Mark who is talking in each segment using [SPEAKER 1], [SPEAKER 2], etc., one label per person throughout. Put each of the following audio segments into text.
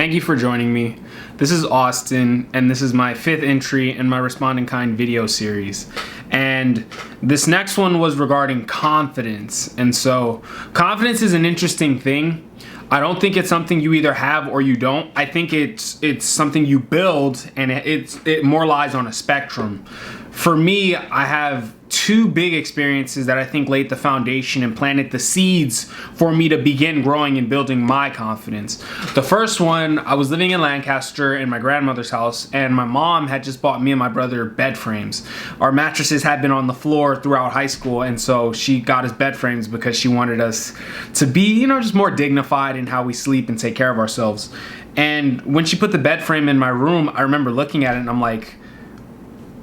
[SPEAKER 1] Thank you for joining me. This is Austin, and this is my 5th entry in my Respond in Kind video series. And this next one was regarding confidence. And so, confidence is an interesting thing. I don't think it's something you either have or you don't. I think it's something you build, and it more lies on a spectrum. For me, I have 2 big experiences that I think laid the foundation and planted the seeds for me to begin growing and building my confidence. The first one, I was living in Lancaster in my grandmother's house, and my mom had just bought me and my brother bed frames. Our mattresses had been on the floor throughout high school, and so she got us bed frames because she wanted us to be, just more dignified in how we sleep and take care of ourselves. And when she put the bed frame in my room, I remember looking at it and I'm like,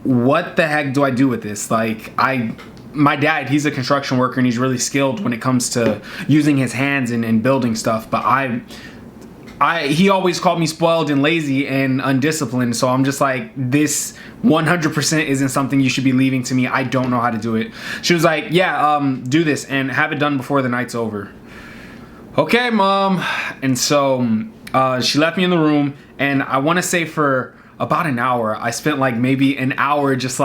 [SPEAKER 1] what the heck do I do with this? My dad, he's a construction worker and he's really skilled when it comes to using his hands and building stuff. But he always called me spoiled and lazy and undisciplined. So I'm just like, this 100% isn't something you should be leaving to me. I don't know how to do it. She was like, yeah, do this and have it done before the night's over. Okay, Mom. And so she left me in the room, and I want to say for about an hour, I spent maybe an hour just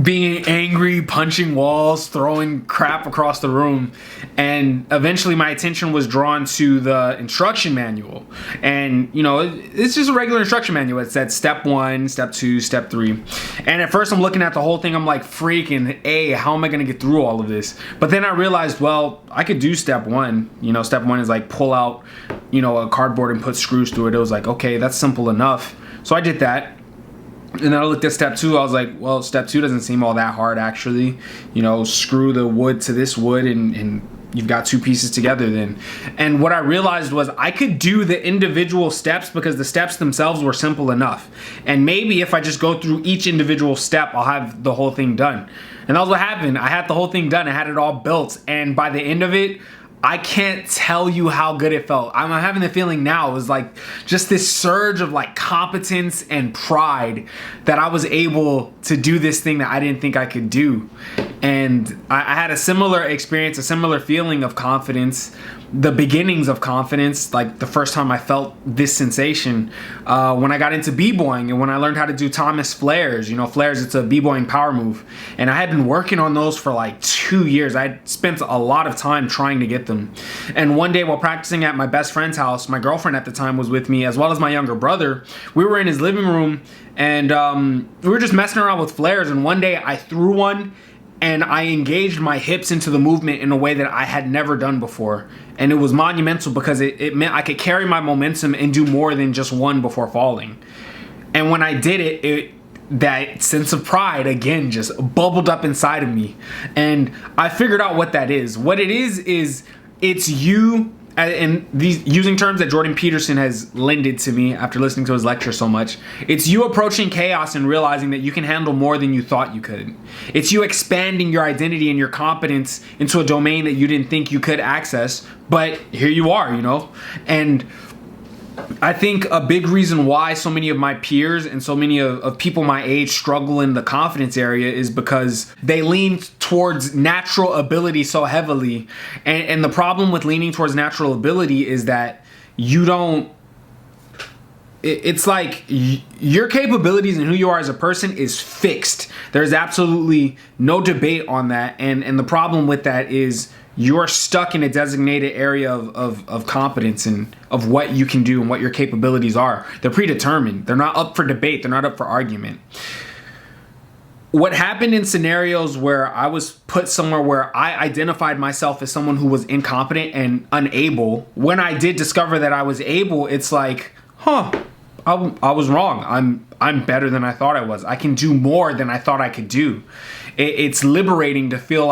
[SPEAKER 1] being angry, punching walls, throwing crap across the room. And eventually my attention was drawn to the instruction manual. And, it's just a regular instruction manual. It said step 1, step 2, step 3. And at first I'm looking at the whole thing. I'm like, freaking A, how am I going to get through all of this? But then I realized, well, I could do step 1. Step 1 is pull out, a cardboard and put screws through it. It was like, okay, that's simple enough. So I did that. And then I looked at step 2. I was like, well, step 2 doesn't seem all that hard, actually. Screw the wood to this wood and you've got 2 pieces together then. And what I realized was I could do the individual steps because the steps themselves were simple enough. And maybe if I just go through each individual step, I'll have the whole thing done. And that was what happened. I had the whole thing done. I had it all built. And by the end of it, I can't tell you how good it felt. I'm having the feeling now. It was just this surge of competence and pride that I was able to do this thing that I didn't think I could do. And I had a similar experience, a similar feeling of confidence, the beginnings of confidence, the first time I felt this sensation when I got into b-boying and when I learned how to do Thomas flares. Flares, it's a b-boying power move. And I had been working on those for 2 years. I had spent a lot of time trying to get them. And one day while practicing at my best friend's house, my girlfriend at the time was with me, as well as my younger brother. We were in his living room and we were just messing around with flares. And one day I threw one and I engaged my hips into the movement in a way that I had never done before. And it was monumental because it meant I could carry my momentum and do more than just one before falling. And when I did it, that sense of pride again just bubbled up inside of me. And I figured out what that is. What it is it's you, and these using terms that Jordan Peterson has lended to me after listening to his lecture so much. It's you approaching chaos and realizing that you can handle more than you thought you could. It's you expanding your identity and your competence into a domain that you didn't think you could access, but here you are, And I think a big reason why so many of my peers and so many of people my age struggle in the confidence area is because they lean towards natural ability so heavily. And the problem with leaning towards natural ability is that it's your capabilities and who you are as a person is fixed. There's absolutely no debate on that. And the problem with that is you're stuck in a designated area of competence and of what you can do and what your capabilities are. They're predetermined. They're not up for debate. They're not up for argument. What happened in scenarios where I was put somewhere where I identified myself as someone who was incompetent and unable, when I did discover that I was able, it's I was wrong. I'm better than I thought I was. I can do more than I thought I could do. It's liberating to feel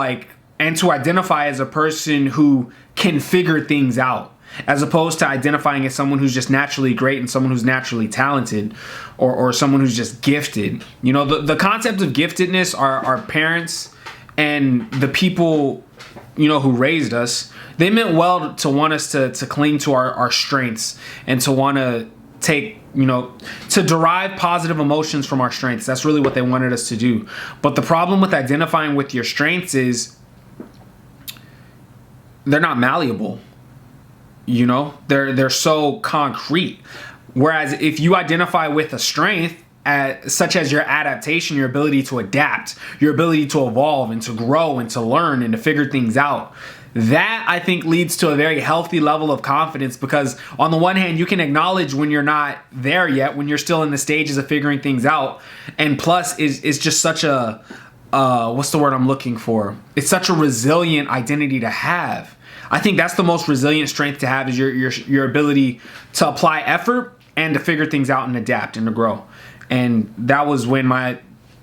[SPEAKER 1] and to identify as a person who can figure things out, as opposed to identifying as someone who's just naturally great and someone who's naturally talented or someone who's just gifted. The concept of giftedness, our parents and the people, who raised us, they meant well to want us to cling to our strengths and to want to take, to derive positive emotions from our strengths. That's really what they wanted us to do. But the problem with identifying with your strengths is they're not malleable. You know, they're so concrete. Whereas if you identify with a strength, such as your adaptation, your ability to adapt, your ability to evolve and to grow and to learn and to figure things out, that I think leads to a very healthy level of confidence, because on the one hand, you can acknowledge when you're not there yet, when you're still in the stages of figuring things out. And plus is just such a, what's the word I'm looking for? It's such a resilient identity to have. I think that's the most resilient strength to have, is your ability to apply effort and to figure things out and adapt and to grow. And that was when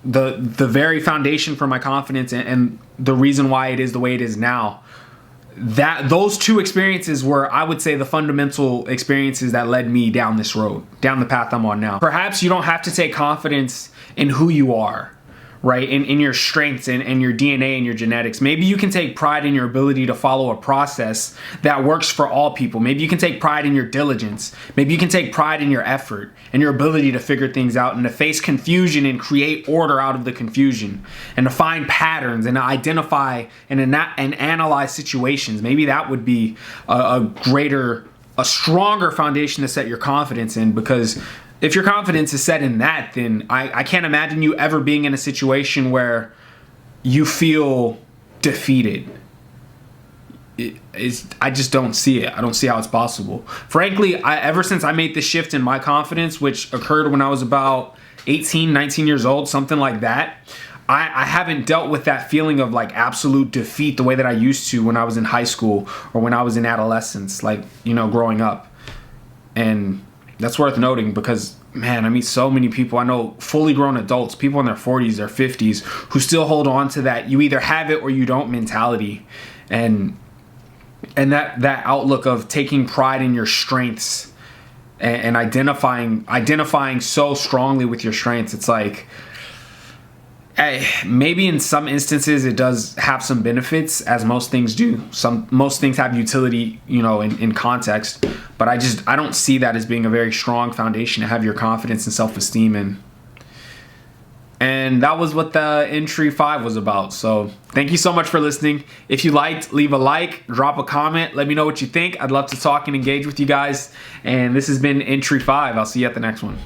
[SPEAKER 1] the very foundation for my confidence and the reason why it is the way it is now, that those two experiences were, I would say, the fundamental experiences that led me down this road, down the path I'm on now. Perhaps you don't have to take confidence in who you are, right? In your strengths and your DNA and your genetics. Maybe you can take pride in your ability to follow a process that works for all people. Maybe you can take pride in your diligence. Maybe you can take pride in your effort and your ability to figure things out and to face confusion and create order out of the confusion and to find patterns and to identify and analyze situations. Maybe that would be a stronger foundation to set your confidence in, because if your confidence is set in that, then I can't imagine you ever being in a situation where you feel defeated. I just don't see it. I don't see how it's possible. Frankly, ever since I made the shift in my confidence, which occurred when I was about 18, 19 years old, something like that, I haven't dealt with that feeling of like absolute defeat the way that I used to when I was in high school or when I was in adolescence, like, you know, growing up. And that's worth noting, because, man, I meet so many people. I know fully grown adults, people in their 40s or 50s, who still hold on to that you either have it or you don't mentality. And that outlook of taking pride in your strengths and identifying so strongly with your strengths. It's like, maybe in some instances it does have some benefits, as most things do. Most things have utility, you know, in context, but I don't see that as being a very strong foundation to have your confidence and self-esteem in. And that was what the entry 5 was about. So thank you so much for listening. If you liked, leave a like, drop a comment, let me know what you think. I'd love to talk and engage with you guys. And this has been entry 5. I'll see you at the next one.